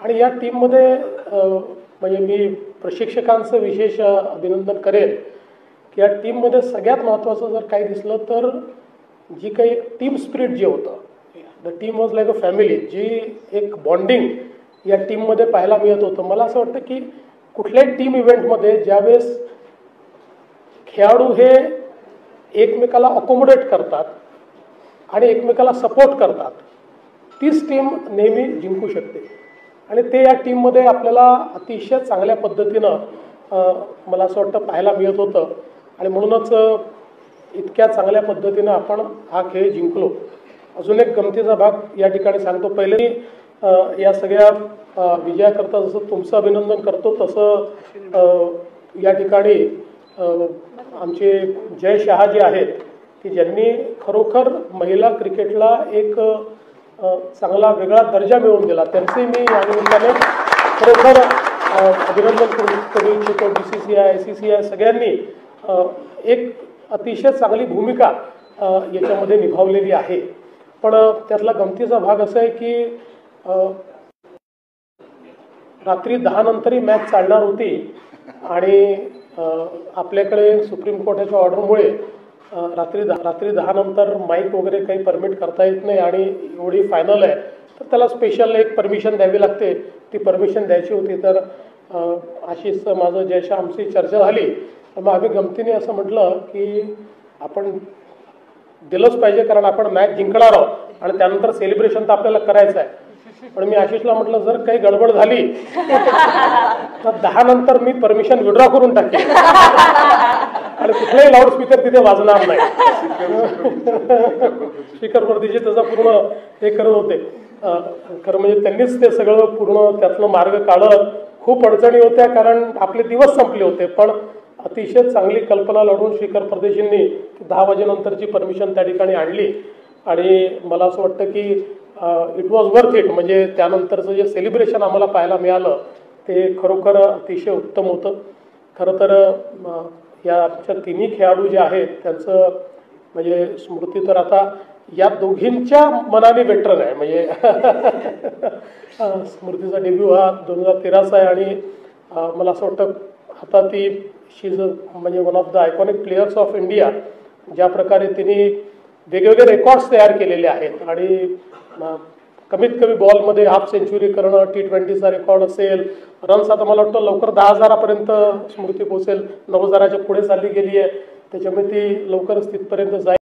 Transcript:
आणि या टीममध्ये म्हणजे मी प्रशिक्षकांचं विशेष अभिनंदन करेन की या टीममध्ये सगळ्यात महत्त्वाचं जर काही दिसलं तर जी काही एक टीम स्पिरिट जे होतं, the team was like a family, जी एक बॉन्डिंग या टीममध्ये पाहायला मिळत होतं. मला असं वाटतं की कुठल्याही टीम इव्हेंटमध्ये ज्यावेळेस खेळाडू हे एकमेकाला अकोमोडेट करतात आणि एकमेकाला सपोर्ट करतात, तीच टीम नेहमी जिंकू शकते. आणि ते या टीममध्ये आपल्याला अतिशय चांगल्या पद्धतीनं मला असं वाटतं पाहायला मिळत होतं. आणि म्हणूनच इतक्या चांगल्या पद्धतीनं आपण हा खेळ जिंकलो. अजून एक गमतीचा भाग या ठिकाणी सांगतो. पहिले या सगळ्या विजयाकरता जसं तुमचं अभिनंदन करतो तसं या ठिकाणी आमचे जय शहा जे आहेत की ज्यांनी खरोखर महिला क्रिकेटला एक चांगला वेगळा दर्जा मिळवून दिला, त्यांचे मी या निमित्ताने खरोखर अभिनंदन करू इच्छितो. BCCI, ICCI सगळ्यांनी एक अतिशय चांगली भूमिका याच्यामध्ये निभावलेली आहे. पण त्यातला गमतीचा भाग असा आहे की रात्री 10 नंतरही मॅच चालणार होती आणि आपल्याकडे सुप्रीम कोर्टाच्या ऑर्डरमुळे रात्री 10 नंतर माईक वगैरे काही परमिट करता येत नाही आणि एवढी फायनल आहे तर त्याला स्पेशल एक परमिशन द्यावी लागते. ती परमिशन द्यायची होती. तर आशिषचं माझं जयशा आमची चर्चा झाली तर मग आम्ही गमतीने असं म्हटलं की आपण दिलंच पाहिजे कारण आपण मॅच जिंकणार आहोत आणि त्यानंतर सेलिब्रेशन तर आपल्याला करायचं आहे. पण मी आशिषला म्हटलं जर काही गडबड झाली तर 10 नंतर मी परमिशन विड्रॉ करून टाकेन आणि कुठलाही लाऊडस्पीकर तिथे वाजणार नाही. स्पीकरवरतीचे त्याचा पूर्ण हे करत होते. खरं म्हणजे त्यांनीच ते सगळं पूर्ण त्यातलं मार्ग काढत. खूप अडचणी होत्या कारण आपले दिवस संपले होते. पण अतिशय चांगली कल्पना लढवून श्रीकर परदेशींनी 10 वाजेनंतरची परमिशन त्या ठिकाणी आणली आणि मला असं वाटतं की इट वॉज वर्थ इट. म्हणजे त्यानंतरचं जे सेलिब्रेशन आम्हाला पाहायला मिळालं ते खरोखर अतिशय उत्तम होतं. खरं तर या आमच्या तिन्ही खेळाडू जे आहेत त्यांचं म्हणजे स्मृती तर आता या दोघींच्या मनाने वेटर आहे. म्हणजे स्मृतीचा डेब्यू हा 2013चा आहे आणि मला असं वाटतं आता ती शी इज म्हणजे one of the iconic players of India. ज्या प्रकारे तिने वेगवेगळे रेकॉर्ड्स तयार केलेले आहेत आणि कमीत कमी बॉलमध्ये हाफ सेंचुरी करणं, T20चा रेकॉर्ड असेल, रन्स आता मला वाटतं लवकर 10,000पर्यंत स्मृती पोहोचेल. 9,000च्या पुढे चालली गेली आहे त्याच्यामुळे ती लवकरच तिथपर्यंत जाईल.